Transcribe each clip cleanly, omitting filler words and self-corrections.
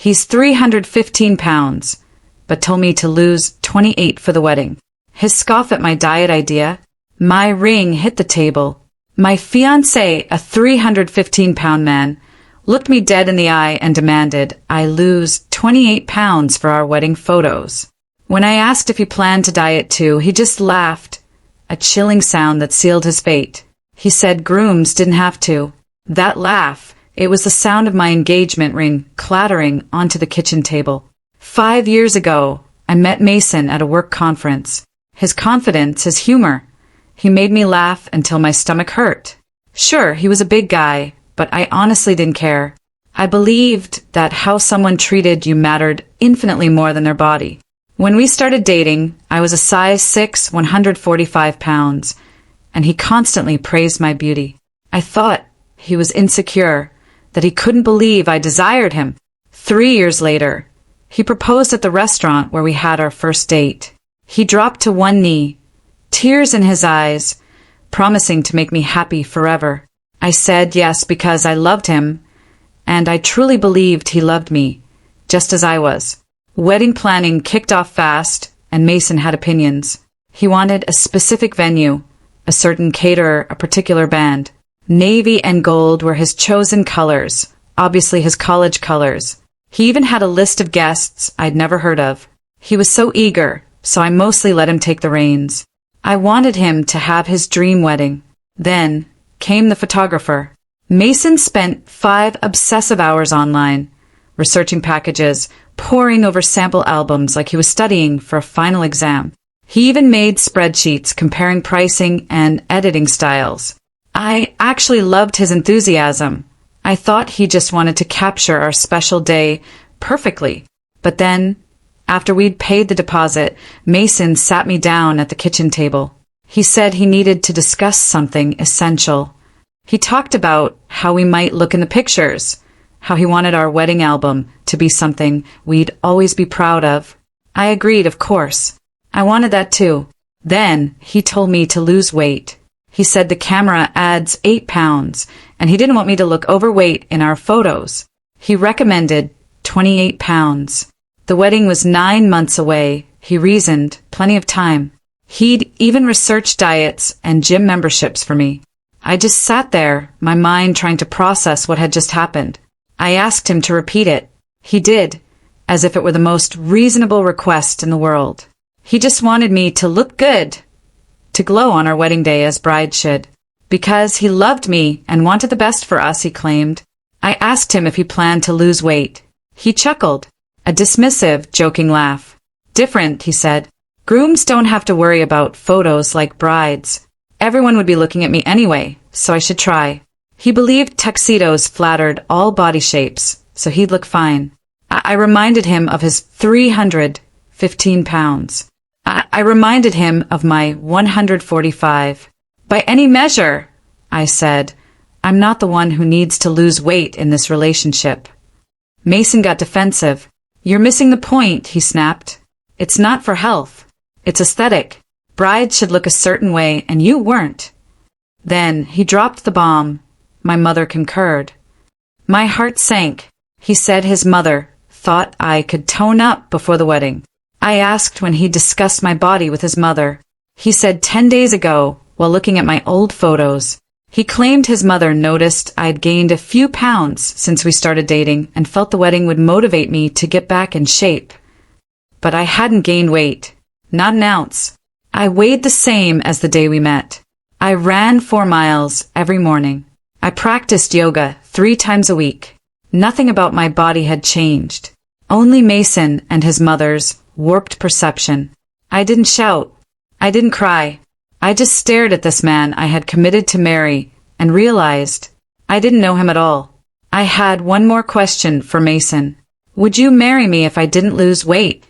He's 315 pounds, but told me to lose 28 for the wedding. His scoff at my diet idea. My ring hit the table. My fiancé, a 315-pound man, looked me dead in the eye and demanded I lose 28 pounds for our wedding photos. When I asked if he planned to diet too, he just laughed, a chilling sound that sealed his fate. He said grooms didn't have to. That laugh, it was the sound of my engagement ring clattering onto the kitchen table. 5 years ago, I met Mason at a work conference. His confidence, his humor. He made me laugh until my stomach hurt. Sure, he was a big guy, but I honestly didn't care. I believed that how someone treated you mattered infinitely more than their body. When we started dating, I was a size 6, 145 pounds, and he constantly praised my beauty. I thought he was insecure, that he couldn't believe I desired him. 3 years later, he proposed at the restaurant where we had our first date. He dropped to one knee, tears in his eyes, promising to make me happy forever. I said yes because I loved him, and I truly believed he loved me, just as I was. Wedding planning kicked off fast, and Mason had opinions. He wanted a specific venue, a certain caterer, a particular band. Navy and gold were his chosen colors, obviously his college colors. He even had a list of guests I'd never heard of. He was so eager, so I mostly let him take the reins. I wanted him to have his dream wedding. Then came the photographer. Mason spent 5 obsessive hours online, researching packages, poring over sample albums like he was studying for a final exam. He even made spreadsheets comparing pricing and editing styles. I actually loved his enthusiasm. I thought he just wanted to capture our special day perfectly. But then, after we'd paid the deposit, Mason sat me down at the kitchen table. He said he needed to discuss something essential. He talked about how we might look in the pictures, how he wanted our wedding album to be something we'd always be proud of. I agreed, of course. I wanted that too. Then he told me to lose weight. He said the camera adds 8 pounds, and he didn't want me to look overweight in our photos. He recommended 28 pounds. The wedding was 9 months away, he reasoned, plenty of time. He'd even researched diets and gym memberships for me. I just sat there, my mind trying to process what had just happened. I asked him to repeat it. He did, as if it were the most reasonable request in the world. He just wanted me to look good, to glow on our wedding day as brides should. Because he loved me and wanted the best for us, he claimed. I asked him if he planned to lose weight. He chuckled, a dismissive, joking laugh. Different, he said. Grooms don't have to worry about photos like brides. Everyone would be looking at me anyway, so I should try. He believed tuxedos flattered all body shapes, so he'd look fine. I reminded him of his 315 pounds. I reminded him of my 145. By any measure, I said, I'm not the one who needs to lose weight in this relationship. Mason got defensive. You're missing the point, he snapped. It's not for health. It's aesthetic. Brides should look a certain way, and you weren't. Then he dropped the bomb. My mother concurred. My heart sank. He said his mother thought I could tone up before the wedding. I asked when he discussed my body with his mother. He said 10 days ago, while looking at my old photos. He claimed his mother noticed I'd gained a few pounds since we started dating and felt the wedding would motivate me to get back in shape. But I hadn't gained weight. Not an ounce. I weighed the same as the day we met. I ran 4 miles every morning. I practiced yoga 3 times a week. Nothing about my body had changed. Only Mason and his mother's warped perception. I didn't shout. I didn't cry. I just stared at this man I had committed to marry and realized I didn't know him at all. I had one more question for Mason. Would you marry me if I didn't lose weight?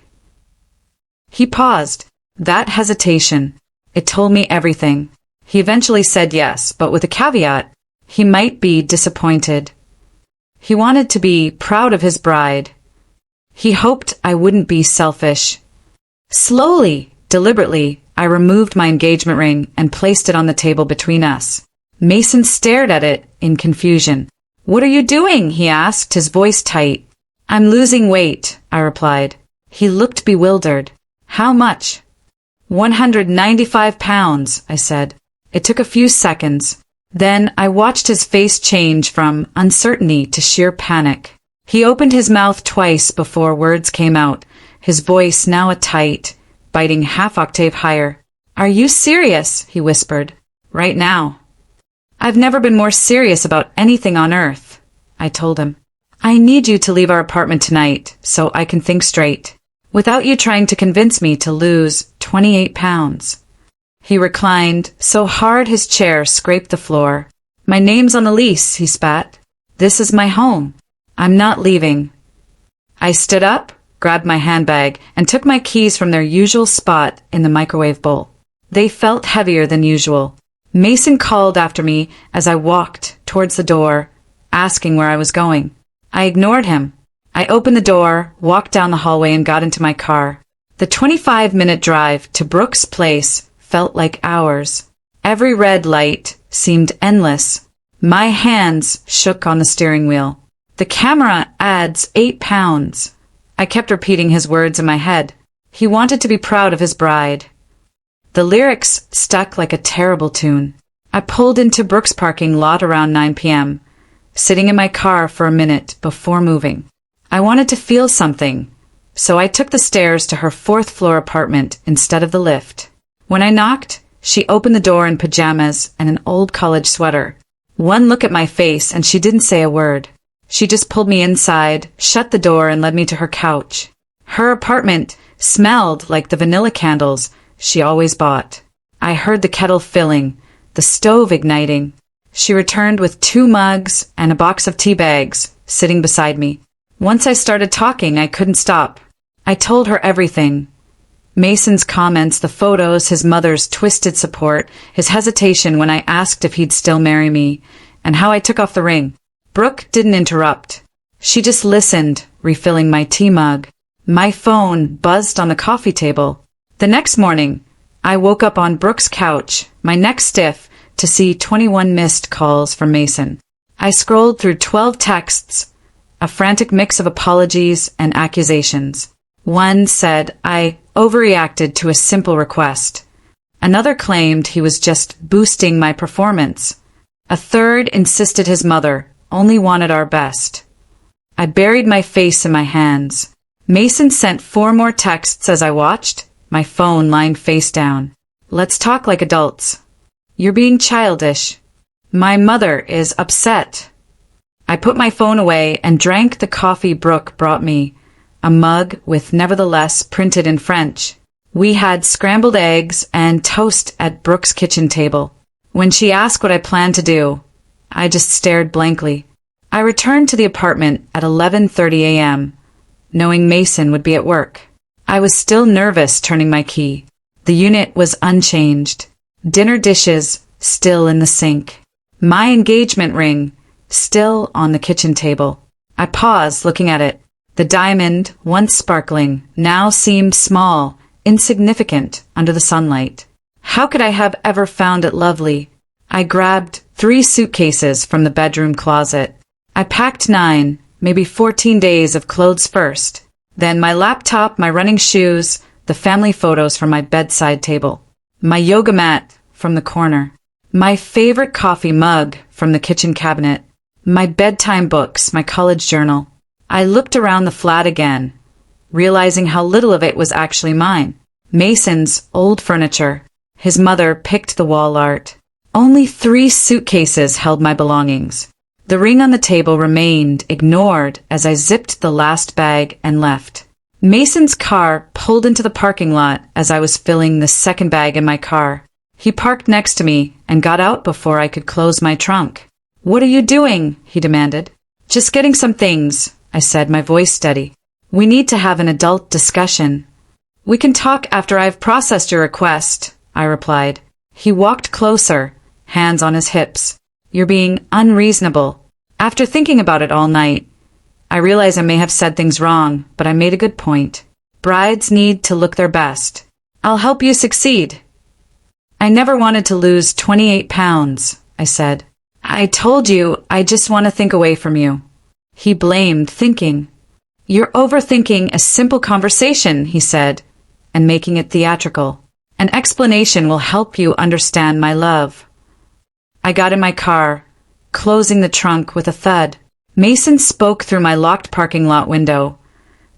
He paused. That hesitation. It told me everything. He eventually said yes, but with a caveat. He might be disappointed. He wanted to be proud of his bride. He hoped I wouldn't be selfish. Slowly, deliberately, I removed my engagement ring and placed it on the table between us. Mason stared at it in confusion. What are you doing? He asked, his voice tight. I'm losing weight, I replied. He looked bewildered. How much? 195 pounds, I said. It took a few seconds. Then I watched his face change from uncertainty to sheer panic. He opened his mouth twice before words came out, his voice now a tight, biting half-octave higher. Are you serious? He whispered. Right now. I've never been more serious about anything on earth, I told him. I need you to leave our apartment tonight so I can think straight, without you trying to convince me to lose 28 pounds. He reclined so hard his chair scraped the floor. My name's on the lease, he spat. This is my home. I'm not leaving. I stood up, grabbed my handbag, and took my keys from their usual spot in the microwave bowl. They felt heavier than usual. Mason called after me as I walked towards the door, asking where I was going. I ignored him. I opened the door, walked down the hallway, and got into my car. The 25-minute drive to Brooks' place felt like hours. Every red light seemed endless. My hands shook on the steering wheel. The camera adds 8 pounds. I kept repeating his words in my head. He wanted to be proud of his bride. The lyrics stuck like a terrible tune. I pulled into Brooks' parking lot around 9 p.m., sitting in my car for a minute before moving. I wanted to feel something, so I took the stairs to her 4th-floor apartment instead of the lift. When I knocked, she opened the door in pajamas and an old college sweater. One look at my face and she didn't say a word. She just pulled me inside, shut the door, and led me to her couch. Her apartment smelled like the vanilla candles she always bought. I heard the kettle filling, the stove igniting. She returned with 2 mugs and a box of tea bags sitting beside me. Once I started talking, I couldn't stop. I told her everything. Mason's comments, the photos, his mother's twisted support, his hesitation when I asked if he'd still marry me, and how I took off the ring. Brooke didn't interrupt. She just listened, refilling my tea mug. My phone buzzed on the coffee table. The next morning, I woke up on Brooke's couch, my neck stiff, to see 21 missed calls from Mason. I scrolled through 12 texts, a frantic mix of apologies and accusations. One said I overreacted to a simple request. Another claimed he was just boosting my performance. A third insisted his mother only wanted our best. I buried my face in my hands. Mason sent 4 more texts as I watched, my phone lying face down. Let's talk like adults. You're being childish. My mother is upset. I put my phone away and drank the coffee Brooke brought me, a mug with nevertheless printed in French. We had scrambled eggs and toast at Brooke's kitchen table. When she asked what I planned to do, I just stared blankly. I returned to the apartment at 11:30 a.m., knowing Mason would be at work. I was still nervous turning my key. The unit was unchanged. Dinner dishes still in the sink. My engagement ring still on the kitchen table. I paused, looking at it. The diamond, once sparkling, now seemed small, insignificant under the sunlight. How could I have ever found it lovely? I grabbed 3 suitcases from the bedroom closet. I packed 9, maybe 14 days of clothes first. Then my laptop, my running shoes, the family photos from my bedside table, my yoga mat from the corner, my favorite coffee mug from the kitchen cabinet, my bedtime books, my college journal. I looked around the flat again, realizing how little of it was actually mine. Mason's old furniture. His mother picked the wall art. Only 3 suitcases held my belongings. The ring on the table remained ignored as I zipped the last bag and left. Mason's car pulled into the parking lot as I was filling the second bag in my car. He parked next to me and got out before I could close my trunk. "What are you doing?" he demanded. "Just getting some things," I said, my voice steady. "We need to have an adult discussion." "We can talk after I've processed your request," I replied. He walked closer, hands on his hips. "You're being unreasonable." After thinking about it all night, I realize I may have said things wrong, but I made a good point. Brides need to look their best. "I'll help you succeed." "I never wanted to lose 28 pounds, I said. "I told you I just want to think away from you." He blamed thinking. "You're overthinking a simple conversation," he said, "and making it theatrical. An explanation will help you understand my love." I got in my car, closing the trunk with a thud. Mason spoke through my locked parking lot window,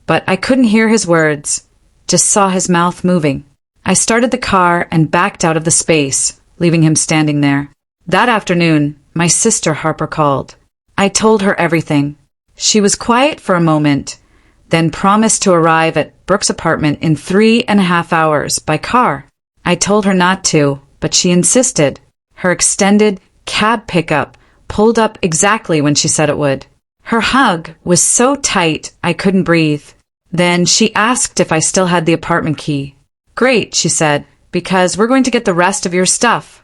but I couldn't hear his words, just saw his mouth moving. I started the car and backed out of the space, leaving him standing there. That afternoon, my sister Harper called. I told her everything. She was quiet for a moment, then promised to arrive at Brooke's apartment in 3.5 hours by car. I told her not to, but she insisted. Her extended cab pickup pulled up exactly when she said it would. Her hug was so tight I couldn't breathe. Then she asked if I still had the apartment key. "Great," she said, "because we're going to get the rest of your stuff."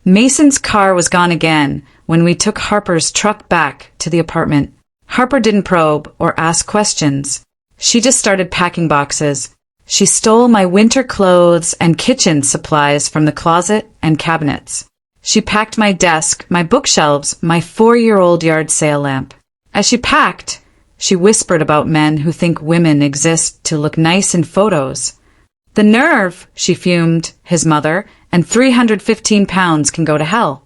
Mason's car was gone again when we took Harper's truck back to the apartment. Harper didn't probe or ask questions. She just started packing boxes. She stole my winter clothes and kitchen supplies from the closet and cabinets. She packed my desk, my bookshelves, my 4-year-old yard sale lamp. As she packed, she whispered about men who think women exist to look nice in photos. "The nerve," she fumed, "his mother, and 315 pounds can go to hell."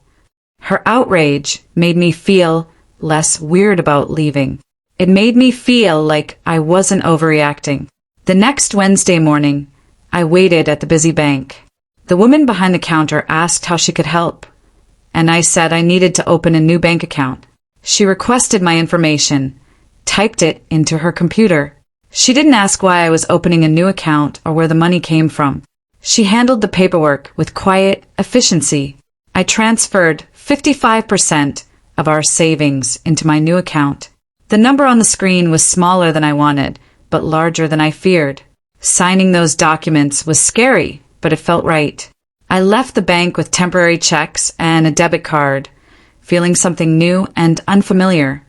Her outrage made me feel less weird about leaving. It made me feel like I wasn't overreacting. The next Wednesday morning, I waited at the busy bank. The woman behind the counter asked how she could help, and I said I needed to open a new bank account. She requested my information, typed it into her computer. She didn't ask why I was opening a new account or where the money came from. She handled the paperwork with quiet efficiency. I transferred 55% of our savings into my new account. The number on the screen was smaller than I wanted, but larger than I feared. Signing those documents was scary, but it felt right. I left the bank with temporary checks and a debit card, feeling something new and unfamiliar.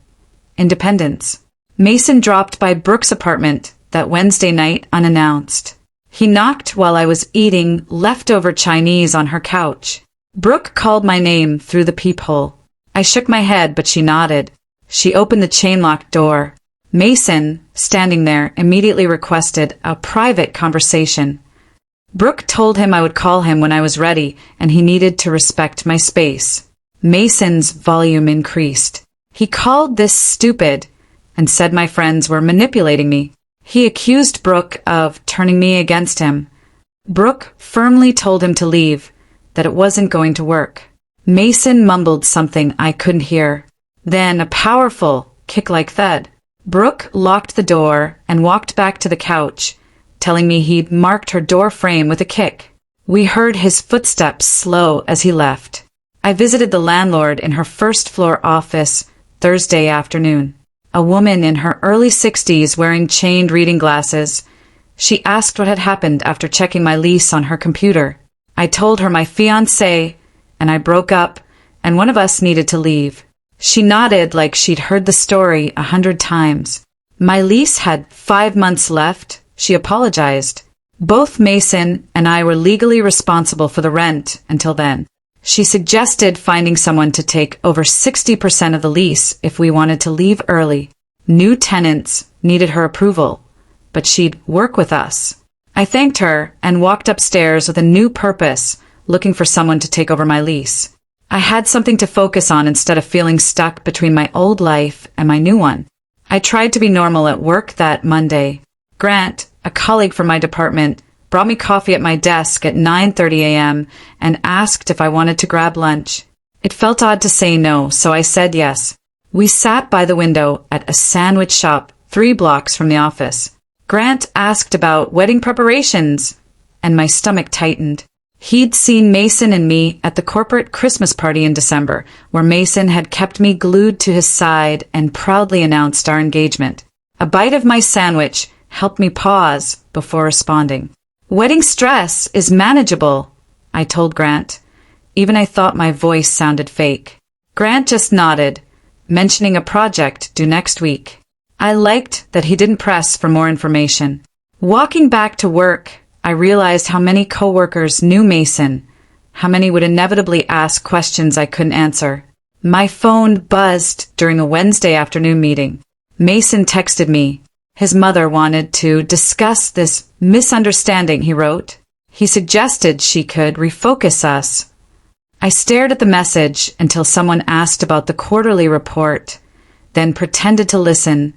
Independence. Mason dropped by Brooke's apartment that Wednesday night unannounced. He knocked while I was eating leftover Chinese on her couch. Brooke called my name through the peephole. I shook my head, but she nodded. She opened the chain-locked door. Mason, standing there, immediately requested a private conversation. Brooke told him I would call him when I was ready, and he needed to respect my space. Mason's volume increased. He called this stupid and said my friends were manipulating me. He accused Brooke of turning me against him. Brooke firmly told him to leave, that it wasn't going to work. Mason mumbled something I couldn't hear. Then a powerful kick like thud. Brooke locked the door and walked back to the couch, telling me he'd marked her door frame with a kick. We heard his footsteps slow as he left. I visited the landlord in her first-floor office Thursday afternoon. A woman in her early 60s wearing chained reading glasses. She asked what had happened after checking my lease on her computer. I told her my fiancé and I broke up, and one of us needed to leave. She nodded like she'd heard the story 100 times. My lease had 5 months left. She apologized. Both Mason and I were legally responsible for the rent until then. She suggested finding someone to take over 60% of the lease if we wanted to leave early. New tenants needed her approval, but she'd work with us. I thanked her and walked upstairs with a new purpose, looking for someone to take over my lease. I had something to focus on instead of feeling stuck between my old life and my new one. I tried to be normal at work that Monday. Grant, a colleague from my department, brought me coffee at my desk at 9:30 a.m. and asked if I wanted to grab lunch. It felt odd to say no, so I said yes. We sat by the window at a sandwich shop 3 blocks from the office. Grant asked about wedding preparations, and my stomach tightened. He'd seen Mason and me at the corporate Christmas party in December, where Mason had kept me glued to his side and proudly announced our engagement. A bite of my sandwich helped me pause before responding. "Wedding stress is manageable," I told Grant. Even I thought my voice sounded fake. Grant just nodded, mentioning a project due next week. I liked that he didn't press for more information. Walking back to work, I realized how many coworkers knew Mason, how many would inevitably ask questions I couldn't answer. My phone buzzed during a Wednesday afternoon meeting. Mason texted me, His mother wanted to discuss this misunderstanding, he wrote. He suggested she could refocus us. I stared at the message until someone asked about the quarterly report, then pretended to listen,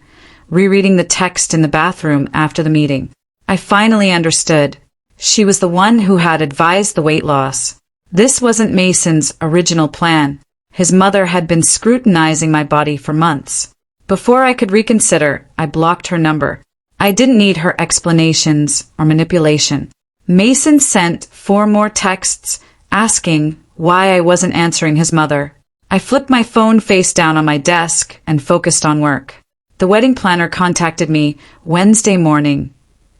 rereading the text in the bathroom after the meeting. I finally understood. She was the one who had advised the weight loss. This wasn't Mason's original plan. His mother had been scrutinizing my body for months. Before I could reconsider, I blocked her number. I didn't need her explanations or manipulation. Mason sent 4 more texts asking why I wasn't answering his mother. I flipped my phone face down on my desk and focused on work. The wedding planner contacted me Wednesday morning,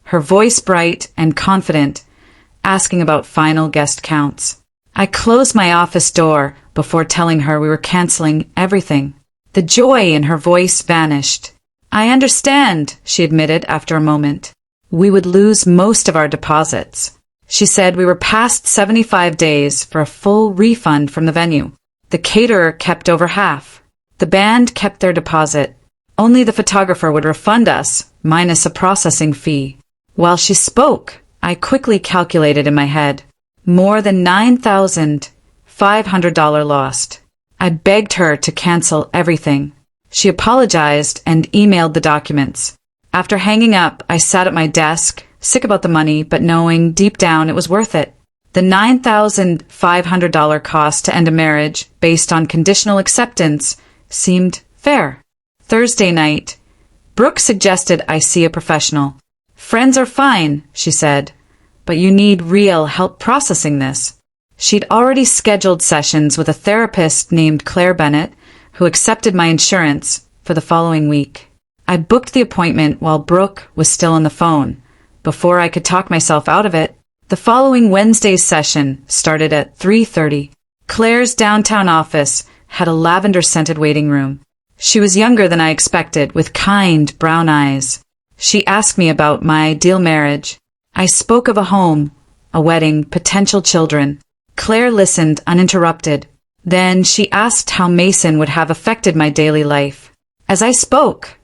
her voice bright and confident, asking about final guest counts. I closed my office door before telling her we were canceling everything. The joy in her voice vanished. I understand, she admitted after a moment. We would lose most of our deposits. She said we were past 75 days for a full refund from the venue. The caterer kept over half. The band kept their deposit. Only the photographer would refund us, minus a processing fee. While she spoke, I quickly calculated in my head. More than $9,500 lost. I begged her to cancel everything. She apologized and emailed the documents. After hanging up, I sat at my desk, sick about the money, but knowing deep down it was worth it. The $9,500 cost to end a marriage based on conditional acceptance seemed fair. Thursday night, Brooke suggested I see a professional. Friends are fine, she said, but you need real help processing this. She'd already scheduled sessions with a therapist named Claire Bennett, who accepted my insurance for the following week. I booked the appointment while Brooke was still on the phone. Before I could talk myself out of it, the following Wednesday's session started at 3:30. Claire's downtown office had a lavender-scented waiting room. She was younger than I expected, with kind brown eyes. She asked me about my ideal marriage. I spoke of a home, a wedding, potential children. Claire listened uninterrupted. Then she asked how Mason would have affected my daily life. As I spoke,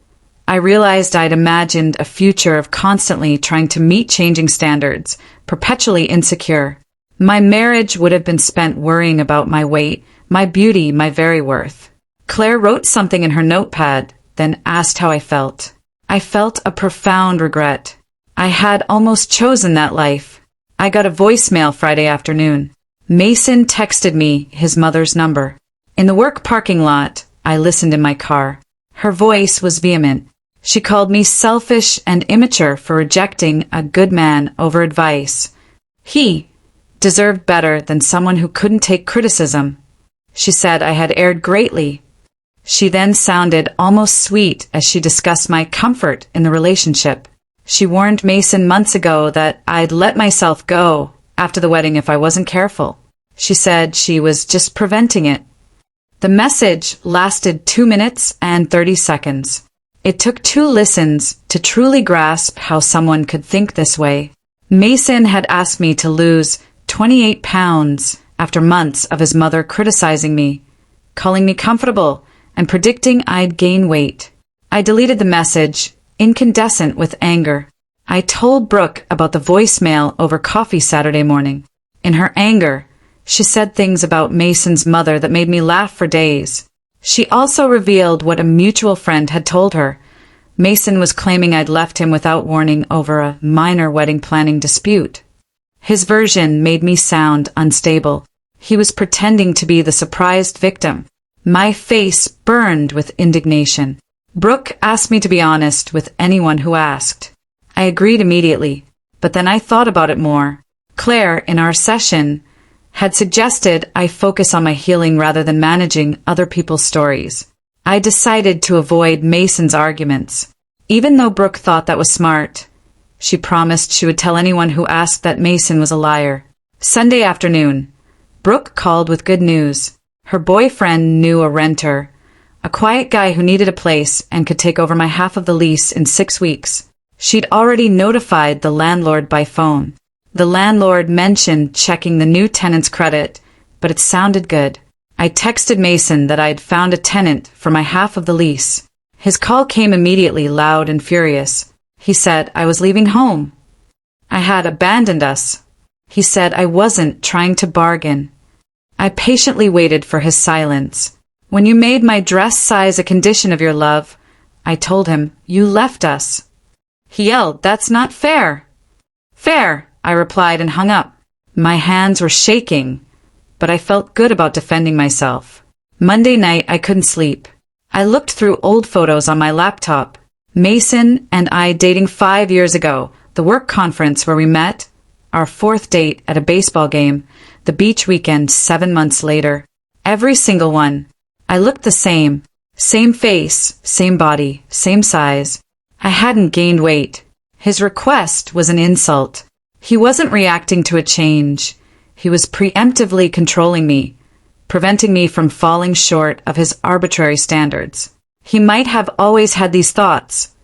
I realized I'd imagined a future of constantly trying to meet changing standards, perpetually insecure. My marriage would have been spent worrying about my weight, my beauty, my very worth. Claire wrote something in her notepad, then asked how I felt. I felt a profound regret. I had almost chosen that life. I got a voicemail Friday afternoon. Mason texted me his mother's number. In the work parking lot, I listened in my car. Her voice was vehement. She called me selfish and immature for rejecting a good man over advice. He deserved better than someone who couldn't take criticism. She said I had erred greatly. She then sounded almost sweet as she discussed my comfort in the relationship. She warned Mason months ago that I'd let myself go after the wedding if I wasn't careful. She said she was just preventing it. The message lasted 2 minutes and 30 seconds. It took 2 listens to truly grasp how someone could think this way. Mason had asked me to lose 28 pounds after months of his mother criticizing me, calling me comfortable, and predicting I'd gain weight. I deleted the message, incandescent with anger. I told Brooke about the voicemail over coffee Saturday morning. In her anger, she said things about Mason's mother that made me laugh for days. She also revealed what a mutual friend had told her. Mason was claiming I'd left him without warning over a minor wedding planning dispute. His version made me sound unstable. He was pretending to be the surprised victim. My face burned with indignation. Brooke asked me to be honest with anyone who asked. I agreed immediately, but then I thought about it more. Claire, in our session, had suggested I focus on my healing rather than managing other people's stories. I decided to avoid Mason's arguments. Even though Brooke thought that was smart, she promised she would tell anyone who asked that Mason was a liar. Sunday afternoon, Brooke called with good news. Her boyfriend knew a renter, a quiet guy who needed a place and could take over my half of the lease in 6 weeks. She'd already notified the landlord by phone. The landlord mentioned checking the new tenant's credit, but it sounded good. I texted Mason that I'd found a tenant for my half of the lease. His call came immediately, loud and furious. He said I was leaving home. I had abandoned us. He said I wasn't trying to bargain. I patiently waited for his silence. When you made my dress size a condition of your love, I told him, you left us. He yelled, that's not fair. Fair, I replied and hung up. My hands were shaking, but I felt good about defending myself. Monday night, I couldn't sleep. I looked through old photos on my laptop. Mason and I dating 5 years ago, the work conference where we met, our 4th date at a baseball game, the beach weekend 7 months later. Every single one. I looked the same. Same face, same body, same size. I hadn't gained weight. His request was an insult. He wasn't reacting to a change. He was preemptively controlling me, preventing me from falling short of his arbitrary standards. He might have always had these thoughts,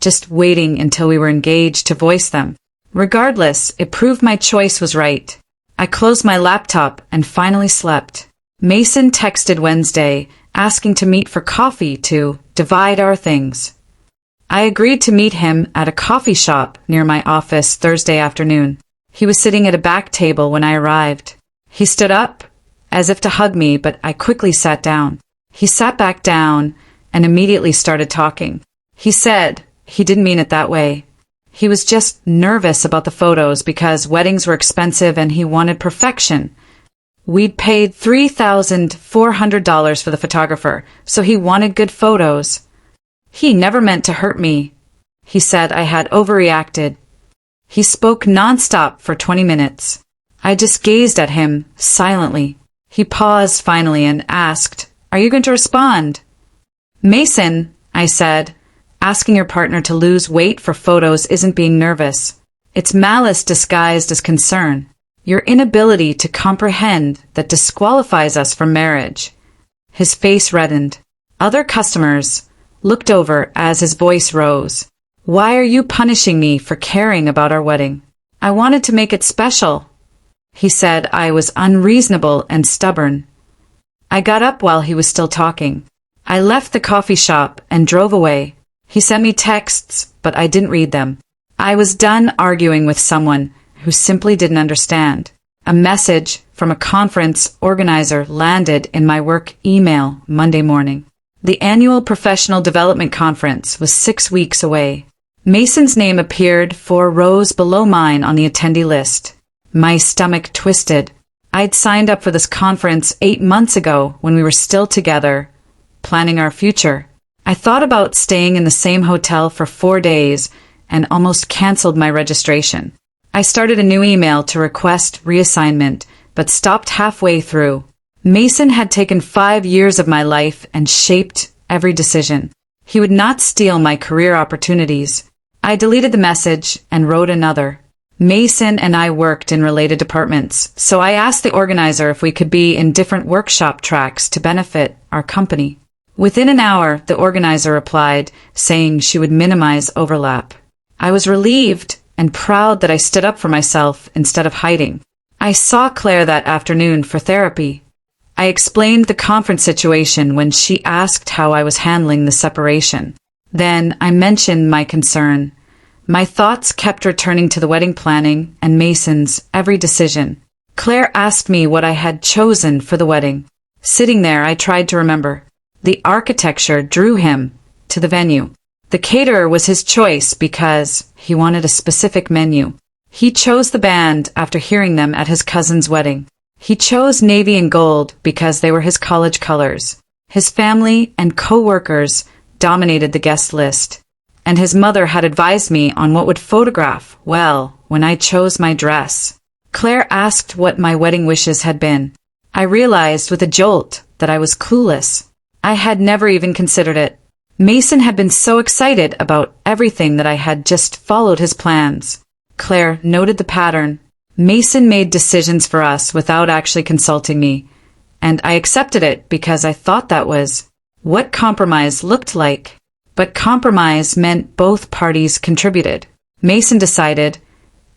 just waiting until we were engaged to voice them. Regardless, it proved my choice was right. I closed my laptop and finally slept. Mason texted Wednesday, asking to meet for coffee to divide our things. I agreed to meet him at a coffee shop near my office Thursday afternoon. He was sitting at a back table when I arrived. He stood up, as if to hug me, but I quickly sat down. He sat back down and immediately started talking. He said he didn't mean it that way. He was just nervous about the photos because weddings were expensive and he wanted perfection. We'd paid $3,400 for the photographer, so he wanted good photos. He never meant to hurt me. He said I had overreacted. He spoke nonstop for 20 minutes. I just gazed at him, silently. He paused finally and asked, "Are you going to respond?" "Mason," I said, "asking your partner to lose weight for photos isn't being nervous. It's malice disguised as concern. Your inability to comprehend that disqualifies us from marriage." His face reddened. Other customers looked over as his voice rose. "Why are you punishing me for caring about our wedding? I wanted to make it special." He said I was unreasonable and stubborn. I got up while he was still talking. I left the coffee shop and drove away. He sent me texts, but I didn't read them. I was done arguing with someone who simply didn't understand. A message from a conference organizer landed in my work email Monday morning. The annual professional development conference was 6 weeks away. Mason's name appeared 4 rows below mine on the attendee list. My stomach twisted. I'd signed up for this conference 8 months ago when we were still together, planning our future. I thought about staying in the same hotel for 4 days and almost canceled my registration. I started a new email to request reassignment, but stopped halfway through. Mason had taken 5 years of my life and shaped every decision. He would not steal my career opportunities. I deleted the message and wrote another. Mason and I worked in related departments, so I asked the organizer if we could be in different workshop tracks to benefit our company. Within an hour, the organizer replied, saying she would minimize overlap. I was relieved and proud that I stood up for myself instead of hiding. I saw Claire that afternoon for therapy. I explained the conference situation when she asked how I was handling the separation. Then I mentioned my concern. My thoughts kept returning to the wedding planning and Mason's every decision. Claire asked me what I had chosen for the wedding. Sitting there, I tried to remember. The architecture drew him to the venue. The caterer was his choice because he wanted a specific menu. He chose the band after hearing them at his cousin's wedding. He chose navy and gold because they were his college colors. His family and co-workers dominated the guest list, and his mother had advised me on what would photograph well when I chose my dress. Claire asked what my wedding wishes had been. I realized with a jolt that I was clueless. I had never even considered it. Mason had been so excited about everything that I had just followed his plans. Claire noted the pattern. Mason made decisions for us without actually consulting me, and I accepted it because I thought that was what compromise looked like. But compromise meant both parties contributed. Mason decided,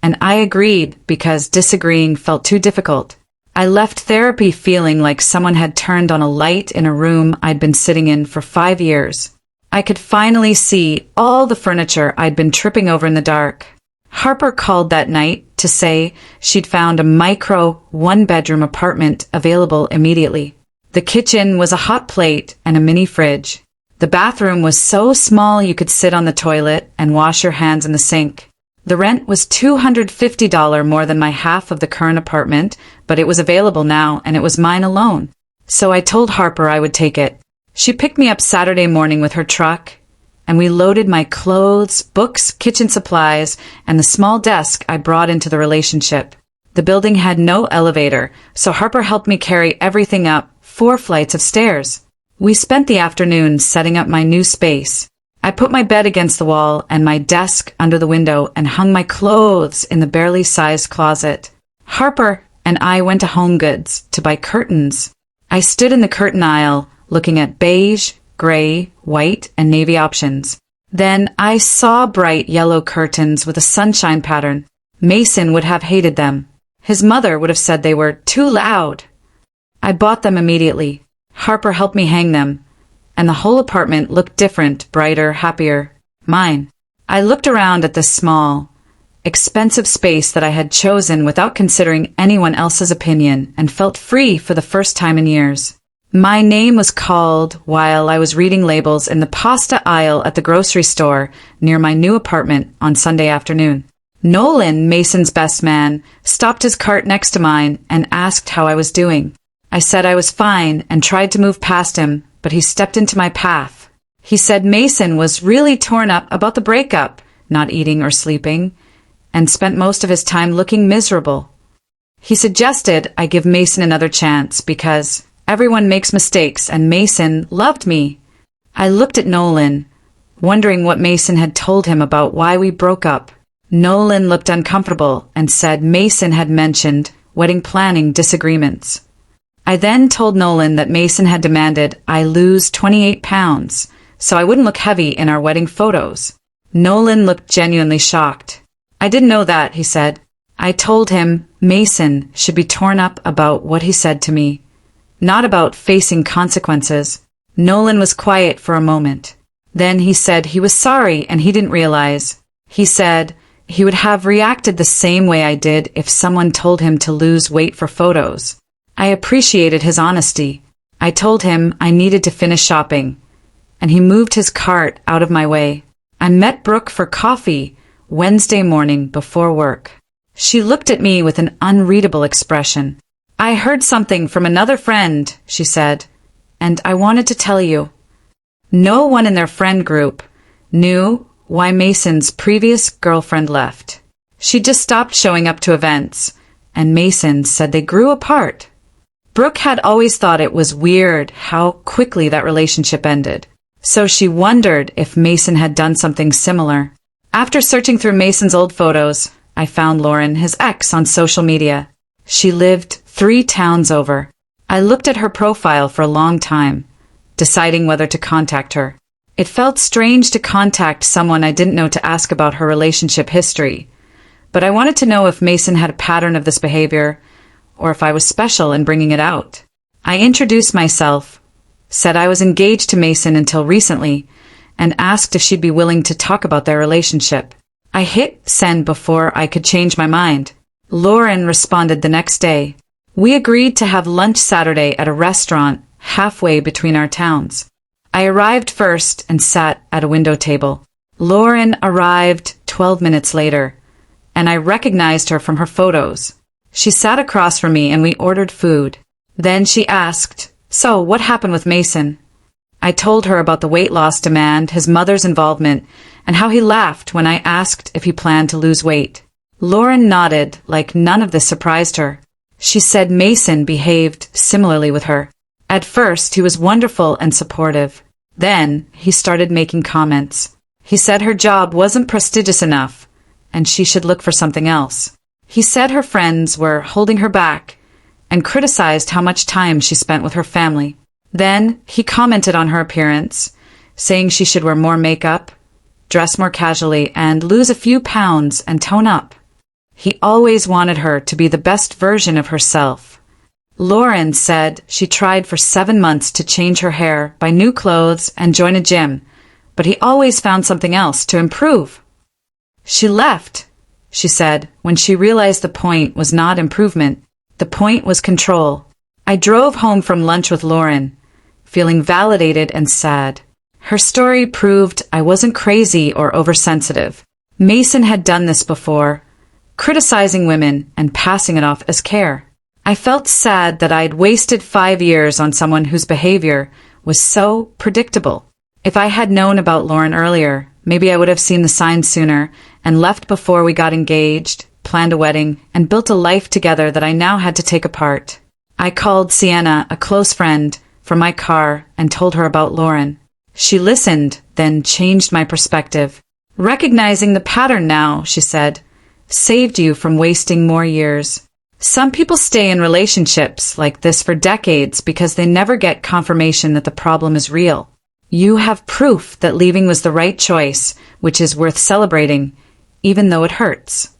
and I agreed because disagreeing felt too difficult. I left therapy feeling like someone had turned on a light in a room I'd been sitting in for 5 years. I could finally see all the furniture I'd been tripping over in the dark. Harper called that night to say she'd found a micro one-bedroom apartment available immediately. The kitchen was a hot plate and a mini fridge. The bathroom was so small you could sit on the toilet and wash your hands in the sink. The rent was $250 more than my half of the current apartment, but it was available now and it was mine alone. So I told Harper I would take it. She picked me up Saturday morning with her truck, and we loaded my clothes, books, kitchen supplies, and the small desk I brought into the relationship. The building had no elevator, so Harper helped me carry everything up 4 flights of stairs. We spent the afternoon setting up my new space. I put my bed against the wall and my desk under the window and hung my clothes in the barely sized closet. Harper and I went to HomeGoods to buy curtains. I stood in the curtain aisle looking at beige, gray, white, and navy options. Then I saw bright yellow curtains with a sunshine pattern. Mason would have hated them. His mother would have said they were too loud. I bought them immediately. Harper helped me hang them, and the whole apartment looked different, brighter, happier. Mine. I looked around at this small, expensive space that I had chosen without considering anyone else's opinion and felt free for the first time in years. My name was called while I was reading labels in the pasta aisle at the grocery store near my new apartment on Sunday afternoon. Nolan, Mason's best man, stopped his cart next to mine and asked how I was doing. I said I was fine and tried to move past him, but he stepped into my path. He said Mason was really torn up about the breakup, not eating or sleeping, and spent most of his time looking miserable. He suggested I give Mason another chance because everyone makes mistakes and Mason loved me. I looked at Nolan, wondering what Mason had told him about why we broke up. Nolan looked uncomfortable and said Mason had mentioned wedding planning disagreements. I then told Nolan that Mason had demanded I lose 28 pounds so I wouldn't look heavy in our wedding photos. Nolan looked genuinely shocked. I didn't know that, he said. I told him Mason should be torn up about what he said to me, not about facing consequences. Nolan was quiet for a moment. Then he said he was sorry and he didn't realize. He said he would have reacted the same way I did if someone told him to lose weight for photos. I appreciated his honesty. I told him I needed to finish shopping, and he moved his cart out of my way. I met Brooke for coffee Wednesday morning before work. She looked at me with an unreadable expression. I heard something from another friend, she said, and I wanted to tell you. No one in their friend group knew why Mason's previous girlfriend left. She just stopped showing up to events, and Mason said they grew apart. Brooke had always thought it was weird how quickly that relationship ended, so she wondered if Mason had done something similar. After searching through Mason's old photos, I found Lauren, his ex, on social media. She lived 3 towns over. I looked at her profile for a long time, deciding whether to contact her. It felt strange to contact someone I didn't know to ask about her relationship history, but I wanted to know if Mason had a pattern of this behavior, or if I was special in bringing it out. I introduced myself, said I was engaged to Mason until recently, and asked if she'd be willing to talk about their relationship. I hit send before I could change my mind. Lauren responded the next day. We agreed to have lunch Saturday at a restaurant halfway between our towns. I arrived first and sat at a window table. Lauren arrived 12 minutes later, and I recognized her from her photos. She sat across from me and we ordered food. Then she asked, "So, what happened with Mason?" I told her about the weight loss demand, his mother's involvement, and how he laughed when I asked if he planned to lose weight. Lauren nodded like none of this surprised her. She said Mason behaved similarly with her. At first, he was wonderful and supportive. Then, he started making comments. He said her job wasn't prestigious enough, and she should look for something else. He said her friends were holding her back, and criticized how much time she spent with her family. Then, he commented on her appearance, saying she should wear more makeup, dress more casually, and lose a few pounds and tone up. He always wanted her to be the best version of herself. Lauren said she tried for 7 months to change her hair, buy new clothes, and join a gym, but he always found something else to improve. She left, she said, when she realized the point was not improvement. The point was control. I drove home from lunch with Lauren, feeling validated and sad. Her story proved I wasn't crazy or oversensitive. Mason had done this before, criticizing women and passing it off as care. I felt sad that I'd wasted 5 years on someone whose behavior was so predictable. If I had known about Lauren earlier, maybe I would have seen the signs sooner and left before we got engaged, planned a wedding, and built a life together that I now had to take apart. I called Sienna, a close friend, from my car and told her about Lauren. She listened, then changed my perspective. Recognizing the pattern now, she said, saved you from wasting more years. Some people stay in relationships like this for decades because they never get confirmation that the problem is real. You have proof that leaving was the right choice, which is worth celebrating, even though it hurts.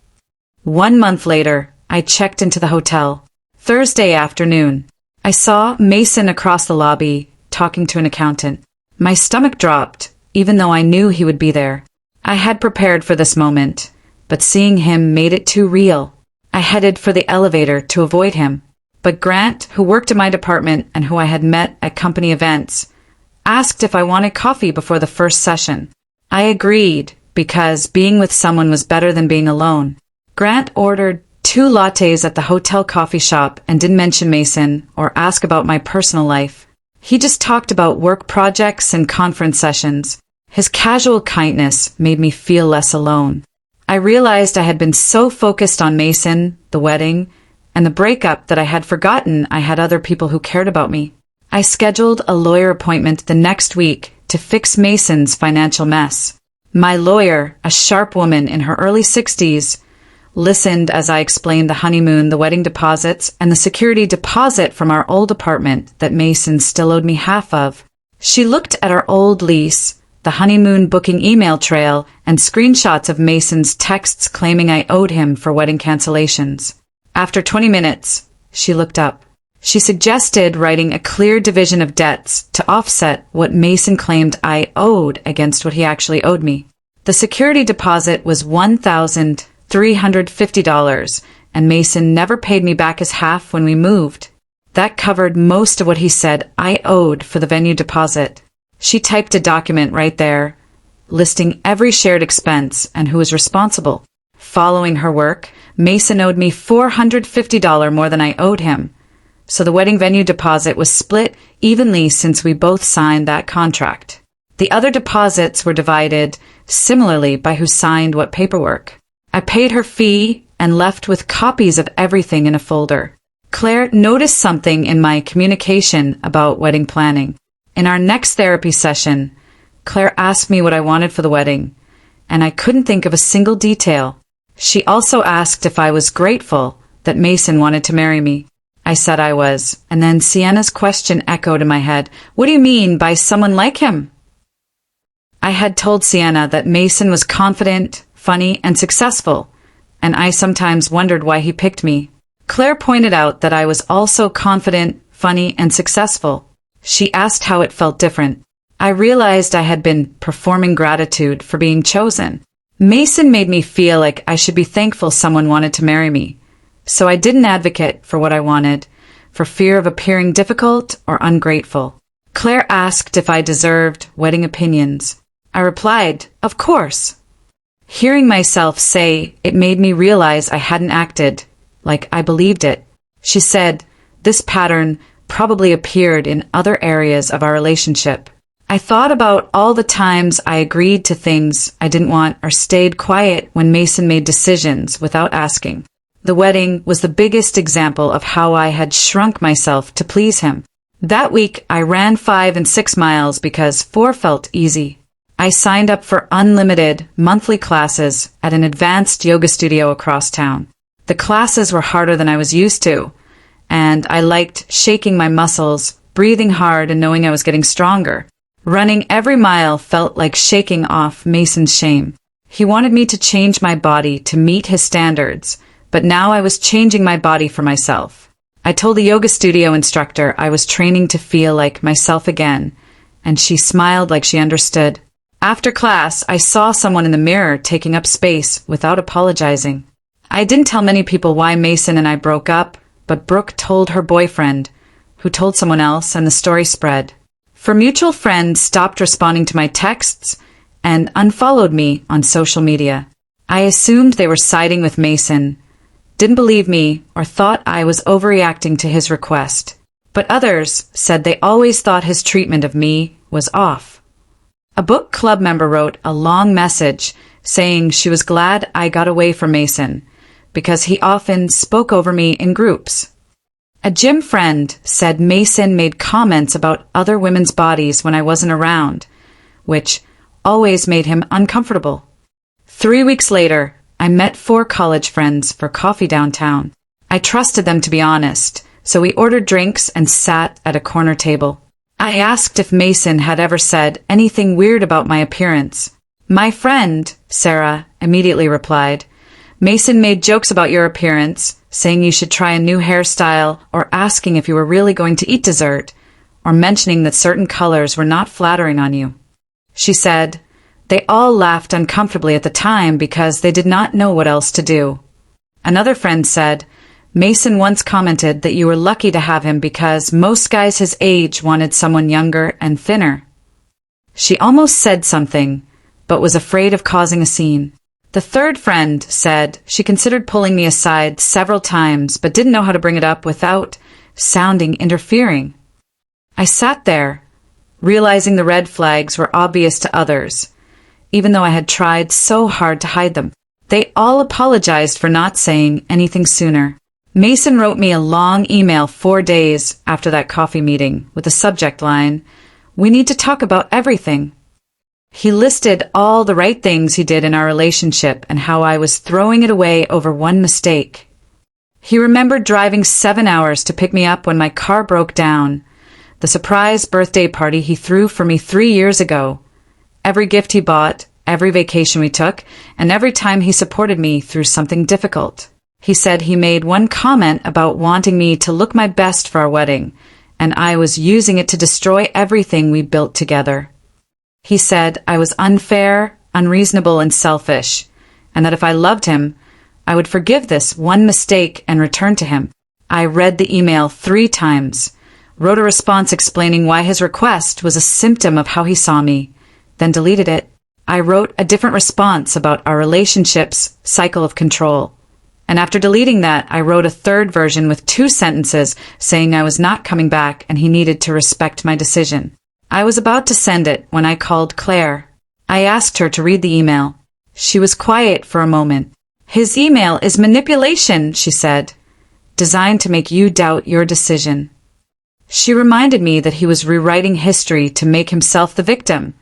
1 month later, I checked into the hotel. Thursday afternoon. I saw Mason across the lobby, talking to an accountant. My stomach dropped, even though I knew he would be there. I had prepared for this moment, but seeing him made it too real. I headed for the elevator to avoid him. But Grant, who worked in my department and who I had met at company events, asked if I wanted coffee before the first session. I agreed, because being with someone was better than being alone. Grant ordered 2 lattes at the hotel coffee shop and didn't mention Mason or ask about my personal life. He just talked about work projects and conference sessions. His casual kindness made me feel less alone. I realized I had been so focused on Mason, the wedding, and the breakup that I had forgotten I had other people who cared about me. I scheduled a lawyer appointment the next week to fix Mason's financial mess. My lawyer, a sharp woman in her early 60s, listened as I explained the honeymoon, the wedding deposits, and the security deposit from our old apartment that Mason still owed me half of. She looked at our old lease, the honeymoon booking email trail, and screenshots of Mason's texts claiming I owed him for wedding cancellations. After 20 minutes, she looked up. She suggested writing a clear division of debts to offset what Mason claimed I owed against what he actually owed me. The security deposit was $1,350, and Mason never paid me back his half when we moved. That covered most of what he said I owed for the venue deposit. She typed a document right there, listing every shared expense and who was responsible. Following her work, Mason owed me $450 more than I owed him. So the wedding venue deposit was split evenly since we both signed that contract. The other deposits were divided similarly by who signed what paperwork. I paid her fee and left with copies of everything in a folder. Claire noticed something in my communication about wedding planning. In our next therapy session, Claire asked me what I wanted for the wedding, and I couldn't think of a single detail. She also asked if I was grateful that Mason wanted to marry me. I said I was, and then Sienna's question echoed in my head. What do you mean by someone like him? I had told Sienna that Mason was confident, funny, and successful, and I sometimes wondered why he picked me. Claire pointed out that I was also confident, funny, and successful. She asked how it felt different. I realized I had been performing gratitude for being chosen. Mason made me feel like I should be thankful someone wanted to marry me. So I didn't advocate for what I wanted, for fear of appearing difficult or ungrateful. Claire asked if I deserved wedding opinions. I replied, of course. Hearing myself say it made me realize I hadn't acted like I believed it. She said, this pattern probably appeared in other areas of our relationship. I thought about all the times I agreed to things I didn't want or stayed quiet when Mason made decisions without asking. The wedding was the biggest example of how I had shrunk myself to please him. That week, I ran 5 and 6 miles because 4 felt easy. I signed up for unlimited monthly classes at an advanced yoga studio across town. The classes were harder than I was used to, and I liked shaking my muscles, breathing hard, and knowing I was getting stronger. Running every mile felt like shaking off Mason's shame. He wanted me to change my body to meet his standards, but now I was changing my body for myself. I told the yoga studio instructor I was training to feel like myself again, and she smiled like she understood. After class, I saw someone in the mirror taking up space without apologizing. I didn't tell many people why Mason and I broke up, but Brooke told her boyfriend, who told someone else, and the story spread. Her mutual friend stopped responding to my texts and unfollowed me on social media. I assumed they were siding with Mason, didn't believe me, or thought I was overreacting to his request. But others said they always thought his treatment of me was off. A book club member wrote a long message saying she was glad I got away from Mason because he often spoke over me in groups. A gym friend said Mason made comments about other women's bodies when I wasn't around, which always made him uncomfortable. 3 weeks later, I met 4 college friends for coffee downtown. I trusted them to be honest, so we ordered drinks and sat at a corner table. I asked if Mason had ever said anything weird about my appearance. My friend, Sarah, immediately replied, "Mason made jokes about your appearance, saying you should try a new hairstyle, or asking if you were really going to eat dessert, or mentioning that certain colors were not flattering on you." She said, "They all laughed uncomfortably at the time because they did not know what else to do." Another friend said, "Mason once commented that you were lucky to have him because most guys his age wanted someone younger and thinner." She almost said something, but was afraid of causing a scene. The third friend said she considered pulling me aside several times but didn't know how to bring it up without sounding interfering. I sat there, realizing the red flags were obvious to others, even though I had tried so hard to hide them. They all apologized for not saying anything sooner. Mason wrote me a long email 4 days after that coffee meeting with the subject line, "We need to talk about everything." He listed all the right things he did in our relationship and how I was throwing it away over one mistake. He remembered driving 7 hours to pick me up when my car broke down, the surprise birthday party he threw for me 3 years ago, every gift he bought, every vacation we took, and every time he supported me through something difficult. He said he made one comment about wanting me to look my best for our wedding, and I was using it to destroy everything we built together. He said I was unfair, unreasonable, and selfish, and that if I loved him, I would forgive this one mistake and return to him. I read the email 3 times, wrote a response explaining why his request was a symptom of how he saw me, then deleted it. I wrote a different response about our relationship's cycle of control. And after deleting that, I wrote a third version with 2 sentences saying I was not coming back and he needed to respect my decision. I was about to send it when I called Claire. I asked her to read the email. She was quiet for a moment. "His email is manipulation," she said, "designed to make you doubt your decision." She reminded me that he was rewriting history to make himself the victim,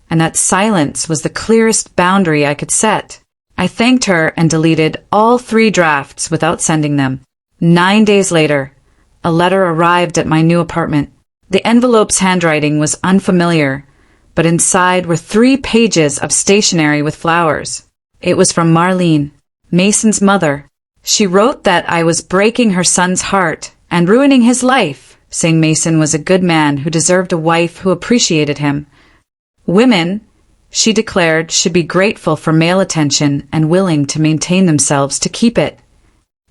and that silence was the clearest boundary I could set. I thanked her and deleted all 3 drafts without sending them. 9 days later, a letter arrived at my new apartment. The envelope's handwriting was unfamiliar, but inside were 3 pages of stationery with flowers. It was from Marlene, Mason's mother. She wrote that I was breaking her son's heart and ruining his life, saying Mason was a good man who deserved a wife who appreciated him. Women, she declared, should be grateful for male attention and willing to maintain themselves to keep it.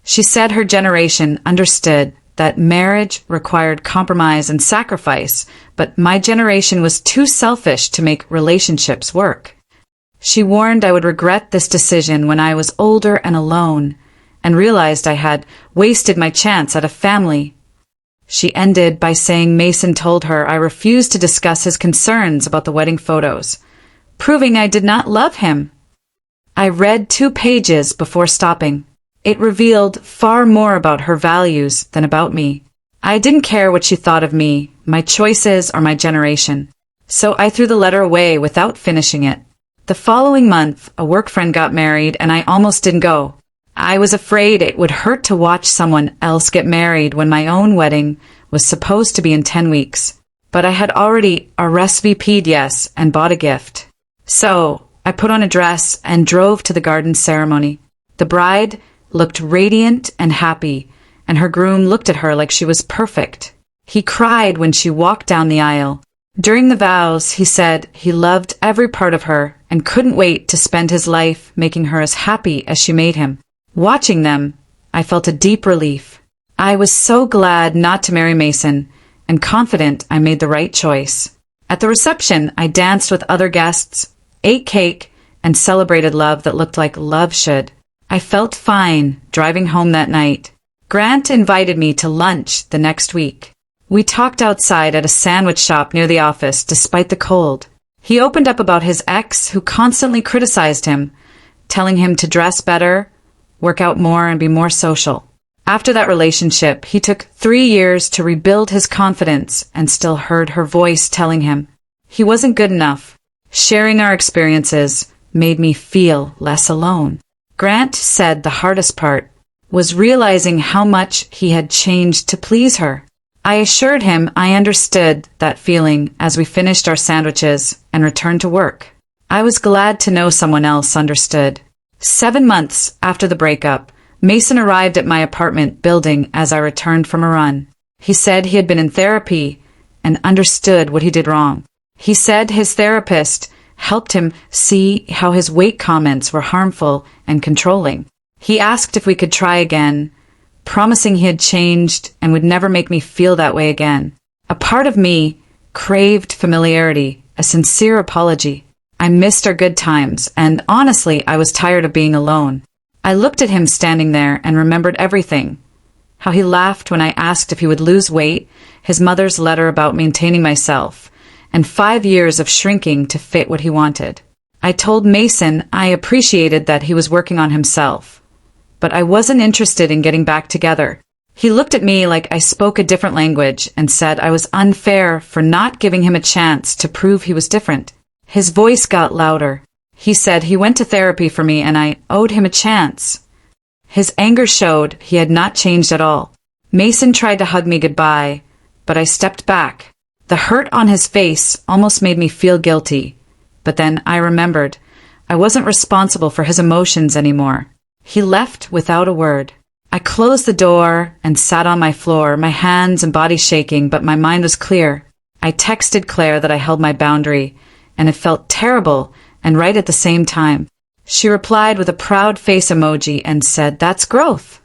She said her generation understood that marriage required compromise and sacrifice, but my generation was too selfish to make relationships work. She warned I would regret this decision when I was older and alone, and realized I had wasted my chance at a family. She ended by saying Mason told her I refused to discuss his concerns about the wedding photos, proving I did not love him. I read 2 pages before stopping. It revealed far more about her values than about me. I didn't care what she thought of me, my choices, or my generation. So I threw the letter away without finishing it. The following month, a work friend got married and I almost didn't go. I was afraid it would hurt to watch someone else get married when my own wedding was supposed to be in 10 weeks. But I had already RSVP'd yes and bought a gift. So I put on a dress and drove to the garden ceremony. The bride looked radiant and happy, and her groom looked at her like she was perfect. He cried when she walked down the aisle. During the vows, he said he loved every part of her and couldn't wait to spend his life making her as happy as she made him. Watching them, I felt a deep relief. I was so glad not to marry Mason and confident I made the right choice. At the reception, I danced with other guests, ate cake, and celebrated love that looked like love should. I felt fine driving home that night. Grant invited me to lunch the next week. We talked outside at a sandwich shop near the office despite the cold. He opened up about his ex who constantly criticized him, telling him to dress better, work out more, and be more social. After that relationship, he took 3 years to rebuild his confidence and still heard her voice telling him he wasn't good enough. Sharing our experiences made me feel less alone. Grant said the hardest part was realizing how much he had changed to please her. I assured him I understood that feeling as we finished our sandwiches and returned to work. I was glad to know someone else understood. 7 months after the breakup, Mason arrived at my apartment building as I returned from a run. He said he had been in therapy and understood what he did wrong. He said his therapist helped him see how his weight comments were harmful and controlling. He asked if we could try again, promising he had changed and would never make me feel that way again. A part of me craved familiarity, a sincere apology. I missed our good times, and honestly, I was tired of being alone. I looked at him standing there and remembered everything. How he laughed when I asked if he would lose weight, his mother's letter about maintaining myself, and 5 years of shrinking to fit what he wanted. I told Mason I appreciated that he was working on himself, but I wasn't interested in getting back together. He looked at me like I spoke a different language and said I was unfair for not giving him a chance to prove he was different. His voice got louder. He said he went to therapy for me and I owed him a chance. His anger showed he had not changed at all. Mason tried to hug me goodbye, but I stepped back. The hurt on his face almost made me feel guilty. But then I remembered I wasn't responsible for his emotions anymore. He left without a word. I closed the door and sat on my floor, my hands and body shaking, but my mind was clear. I texted Claire that I held my boundary, and it felt terrible and right at the same time. She replied with a proud face emoji and said, "That's growth."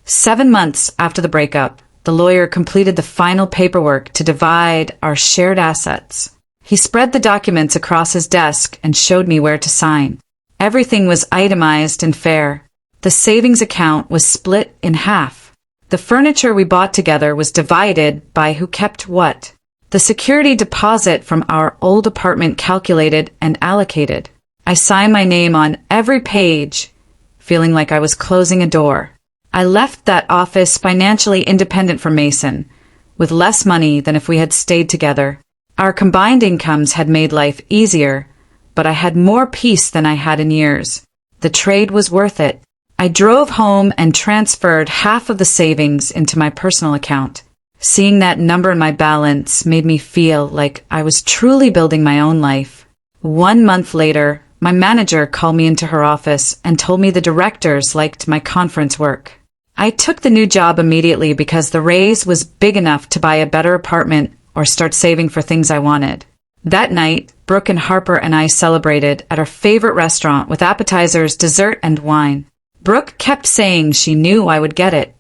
7 months after the breakup, the lawyer completed the final paperwork to divide our shared assets. He spread the documents across his desk and showed me where to sign. Everything was itemized and fair. The savings account was split in half. The furniture we bought together was divided by who kept what. The security deposit from our old apartment calculated and allocated. I signed my name on every page, feeling like I was closing a door. I left that office financially independent from Mason, with less money than if we had stayed together. Our combined incomes had made life easier, but I had more peace than I had in years. The trade was worth it. I drove home and transferred half of the savings into my personal account. Seeing that number in my balance made me feel like I was truly building my own life. 1 month later, my manager called me into her office and told me the directors liked my conference work. I took the new job immediately because the raise was big enough to buy a better apartment or start saving for things I wanted. That night, Brooke and Harper and I celebrated at our favorite restaurant with appetizers, dessert, and wine. Brooke kept saying she knew I would get it.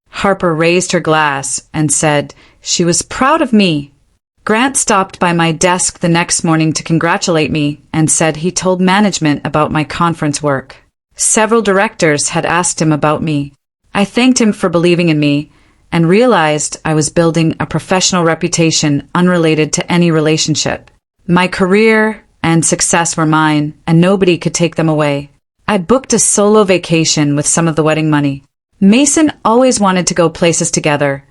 Harper raised her glass and said she was proud of me. Grant stopped by my desk the next morning to congratulate me and said he told management about my conference work. Several directors had asked him about me. I thanked him for believing in me and realized I was building a professional reputation unrelated to any relationship. My career and success were mine, and nobody could take them away. I booked a solo vacation with some of the wedding money. Mason always wanted to go places together,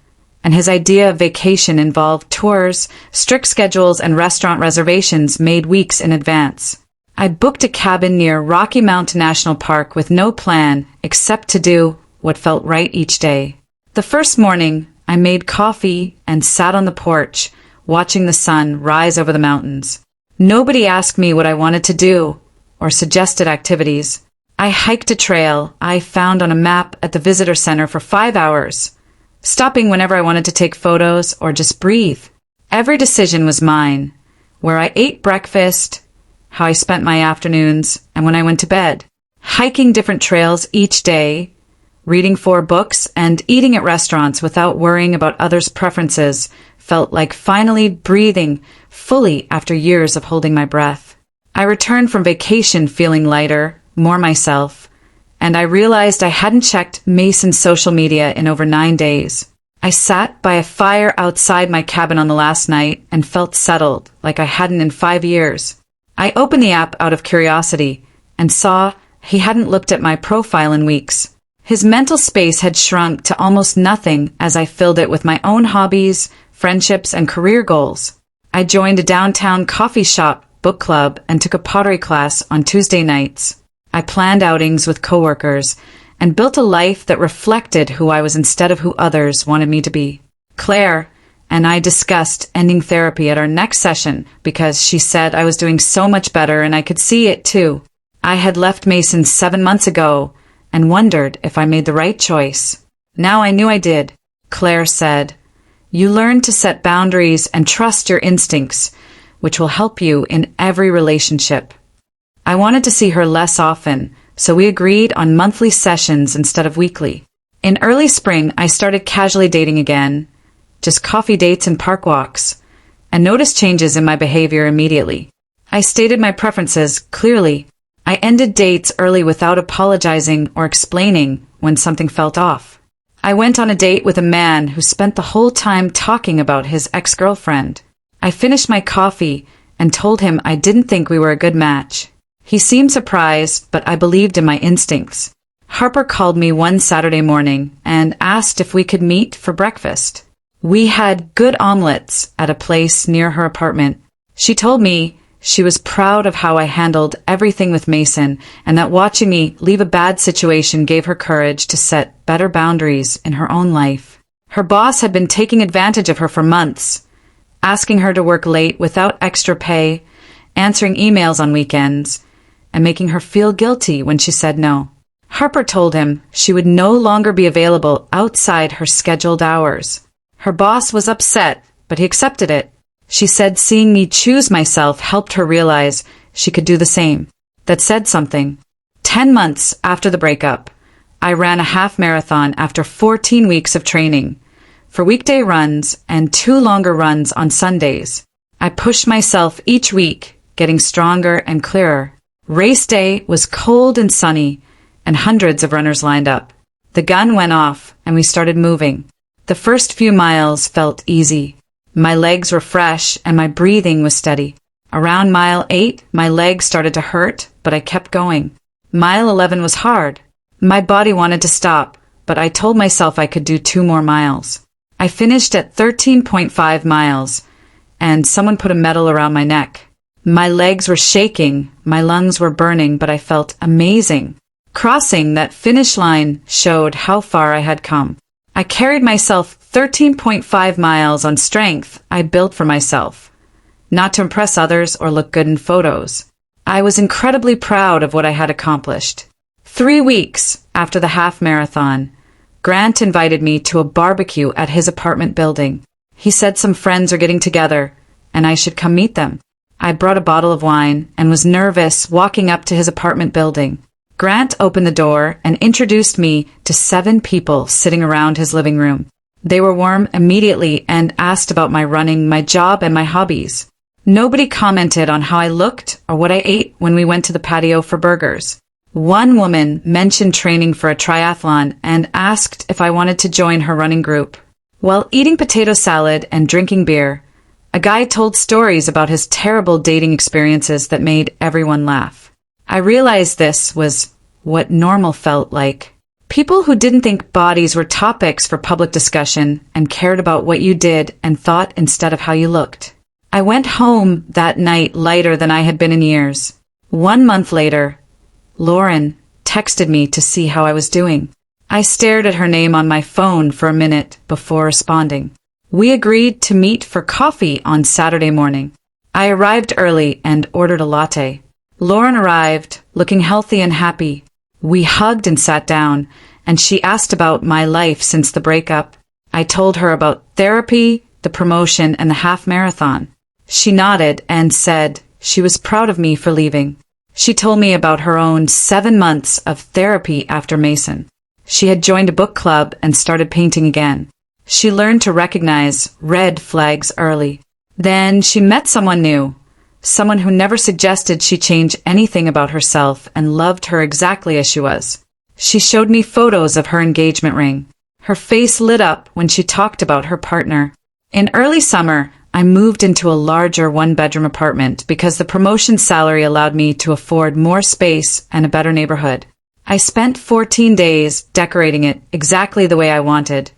and his idea of vacation involved tours, strict schedules, and restaurant reservations made weeks in advance. I booked a cabin near Rocky Mountain National Park with no plan except to do what felt right each day. The first morning, I made coffee and sat on the porch, watching the sun rise over the mountains. Nobody asked me what I wanted to do or suggested activities. I hiked a trail I found on a map at the visitor center for 5 hours, stopping whenever I wanted to take photos or just breathe. Every decision was mine. Where I ate breakfast, how I spent my afternoons, and when I went to bed. Hiking different trails each day, reading 4 books, and eating at restaurants without worrying about others' preferences felt like finally breathing fully after years of holding my breath. I returned from vacation feeling lighter, more myself, and I realized I hadn't checked Mason's social media in over 9 days. I sat by a fire outside my cabin on the last night and felt settled like I hadn't in 5 years. I opened the app out of curiosity and saw he hadn't looked at my profile in weeks. His mental space had shrunk to almost nothing as I filled it with my own hobbies, friendships, and career goals. I joined a downtown coffee shop book club and took a pottery class on Tuesday nights. I planned outings with coworkers and built a life that reflected who I was instead of who others wanted me to be. Claire and I discussed ending therapy at our next session because she said I was doing so much better and I could see it too. I had left Mason 7 months ago and wondered if I made the right choice. Now I knew I did. Claire said, "You learn to set boundaries and trust your instincts, which will help you in every relationship." I wanted to see her less often, so we agreed on monthly sessions instead of weekly. In early spring, I started casually dating again, just coffee dates and park walks, and noticed changes in my behavior immediately. I stated my preferences clearly. I ended dates early without apologizing or explaining when something felt off. I went on a date with a man who spent the whole time talking about his ex-girlfriend. I finished my coffee and told him I didn't think we were a good match. He seemed surprised, but I believed in my instincts. Harper called me one Saturday morning and asked if we could meet for breakfast. We had good omelets at a place near her apartment. She told me she was proud of how I handled everything with Mason and that watching me leave a bad situation gave her courage to set better boundaries in her own life. Her boss had been taking advantage of her for months, asking her to work late without extra pay, answering emails on weekends, and making her feel guilty when she said no. Harper told him she would no longer be available outside her scheduled hours. Her boss was upset, but he accepted it. She said seeing me choose myself helped her realize she could do the same. That said something. 10 months after the breakup, I ran a half marathon after 14 weeks of training, for weekday runs and 2 longer runs on Sundays. I pushed myself each week, getting stronger and clearer. Race day was cold and sunny, and hundreds of runners lined up. The gun went off, and we started moving. The first few miles felt easy. My legs were fresh, and my breathing was steady. Around mile 8, my legs started to hurt, but I kept going. Mile 11 was hard. My body wanted to stop, but I told myself I could do 2 more miles. I finished at 13.5 miles, and someone put a medal around my neck. My legs were shaking, my lungs were burning, but I felt amazing. Crossing that finish line showed how far I had come. I carried myself 13.5 miles on strength I built for myself, not to impress others or look good in photos. I was incredibly proud of what I had accomplished. 3 weeks after the half marathon, Grant invited me to a barbecue at his apartment building. He said some friends are getting together, and I should come meet them. I brought a bottle of wine and was nervous walking up to his apartment building. Grant opened the door and introduced me to 7 people sitting around his living room. They were warm immediately and asked about my running, my job, and my hobbies. Nobody commented on how I looked or what I ate when we went to the patio for burgers. One woman mentioned training for a triathlon and asked if I wanted to join her running group. While eating potato salad and drinking beer, a guy told stories about his terrible dating experiences that made everyone laugh. I realized this was what normal felt like. People who didn't think bodies were topics for public discussion and cared about what you did and thought instead of how you looked. I went home that night lighter than I had been in years. 1 month later, Lauren texted me to see how I was doing. I stared at her name on my phone for a minute before responding. We agreed to meet for coffee on Saturday morning. I arrived early and ordered a latte. Lauren arrived, looking healthy and happy. We hugged and sat down, and she asked about my life since the breakup. I told her about therapy, the promotion, and the half marathon. She nodded and said she was proud of me for leaving. She told me about her own 7 months of therapy after Mason. She had joined a book club and started painting again. She learned to recognize red flags early. Then she met someone new, someone who never suggested she change anything about herself and loved her exactly as she was. She showed me photos of her engagement ring. Her face lit up when she talked about her partner. In early summer, I moved into a larger one-bedroom apartment because the promotion salary allowed me to afford more space and a better neighborhood. I spent 14 days decorating it exactly the way I wanted,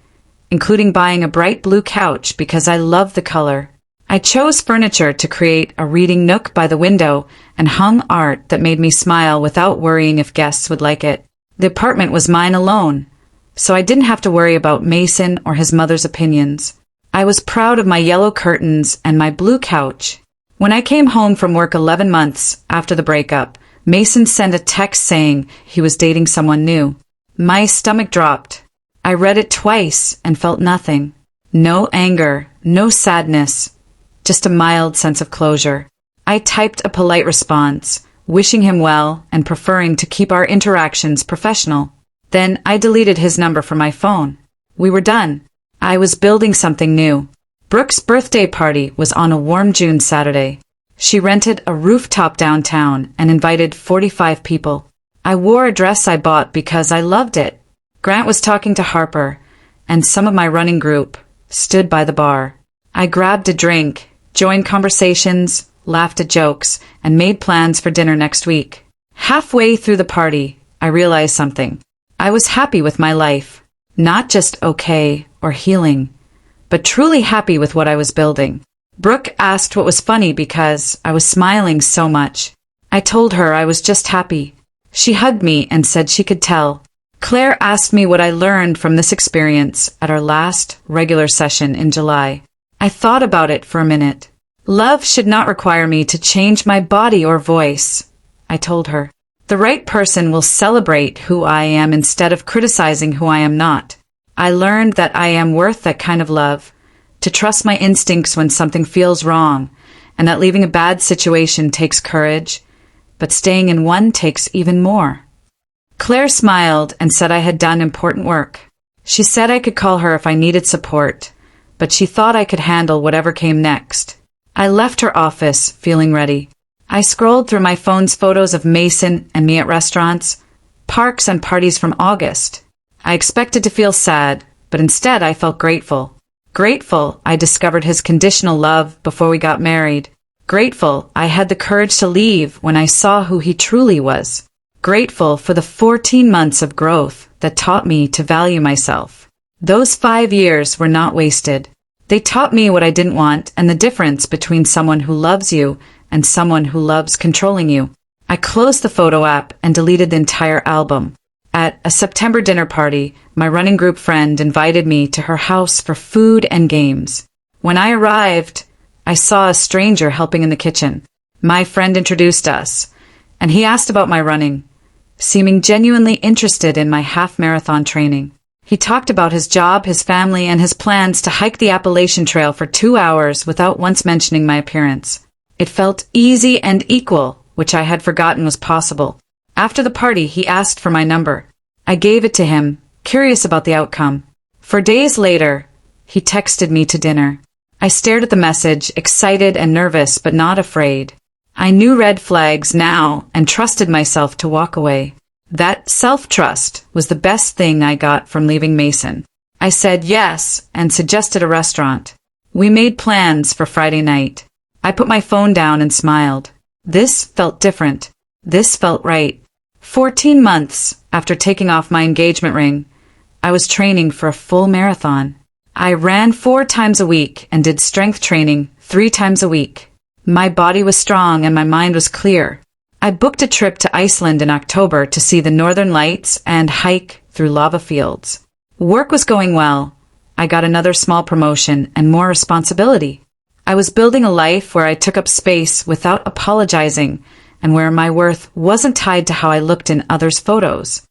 including buying a bright blue couch because I love the color. I chose furniture to create a reading nook by the window and hung art that made me smile without worrying if guests would like it. The apartment was mine alone, so I didn't have to worry about Mason or his mother's opinions. I was proud of my yellow curtains and my blue couch. When I came home from work 11 months after the breakup, Mason sent a text saying he was dating someone new. My stomach dropped. I read it twice and felt nothing. No anger, no sadness, just a mild sense of closure. I typed a polite response, wishing him well and preferring to keep our interactions professional. Then I deleted his number from my phone. We were done. I was building something new. Brooke's birthday party was on a warm June Saturday. She rented a rooftop downtown and invited 45 people. I wore a dress I bought because I loved it. Grant was talking to Harper, and some of my running group stood by the bar. I grabbed a drink, joined conversations, laughed at jokes, and made plans for dinner next week. Halfway through the party, I realized something. I was happy with my life. Not just okay or healing, but truly happy with what I was building. Brooke asked what was funny because I was smiling so much. I told her I was just happy. She hugged me and said she could tell. Claire asked me what I learned from this experience at our last regular session in July. I thought about it for a minute. Love should not require me to change my body or voice, I told her. The right person will celebrate who I am instead of criticizing who I am not. I learned that I am worth that kind of love, to trust my instincts when something feels wrong, and that leaving a bad situation takes courage, but staying in one takes even more. Claire smiled and said I had done important work. She said I could call her if I needed support, but she thought I could handle whatever came next. I left her office feeling ready. I scrolled through my phone's photos of Mason and me at restaurants, parks, and parties from August. I expected to feel sad, but instead I felt grateful. Grateful I discovered his conditional love before we got married. Grateful I had the courage to leave when I saw who he truly was. Grateful for the 14 months of growth that taught me to value myself. Those 5 years were not wasted. They taught me what I didn't want and the difference between someone who loves you and someone who loves controlling you. I closed the photo app and deleted the entire album. At a September dinner party, my running group friend invited me to her house for food and games. When I arrived, I saw a stranger helping in the kitchen. My friend introduced us, and he asked about my running, seeming genuinely interested in my half-marathon training. He talked about his job, his family, and his plans to hike the Appalachian Trail for 2 hours without once mentioning my appearance. It felt easy and equal, which I had forgotten was possible. After the party, he asked for my number. I gave it to him, curious about the outcome. 4 days later, he texted me to dinner. I stared at the message, excited and nervous, but not afraid. I knew red flags now and trusted myself to walk away. That self-trust was the best thing I got from leaving Mason. I said yes and suggested a restaurant. We made plans for Friday night. I put my phone down and smiled. This felt different. This felt right. 14 months after taking off my engagement ring, I was training for a full marathon. I ran 4 times a week and did strength training 3 times a week. My body was strong and my mind was clear. I booked a trip to Iceland in October to see the northern lights and hike through lava fields. Work was going well. I got another small promotion and more responsibility. I was building a life where I took up space without apologizing and where my worth wasn't tied to how I looked in others' photos.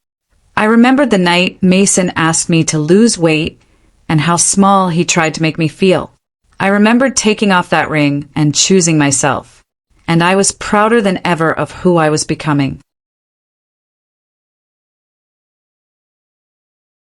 I remembered the night Mason asked me to lose weight and how small he tried to make me feel. I remembered taking off that ring and choosing myself, and I was prouder than ever of who I was becoming.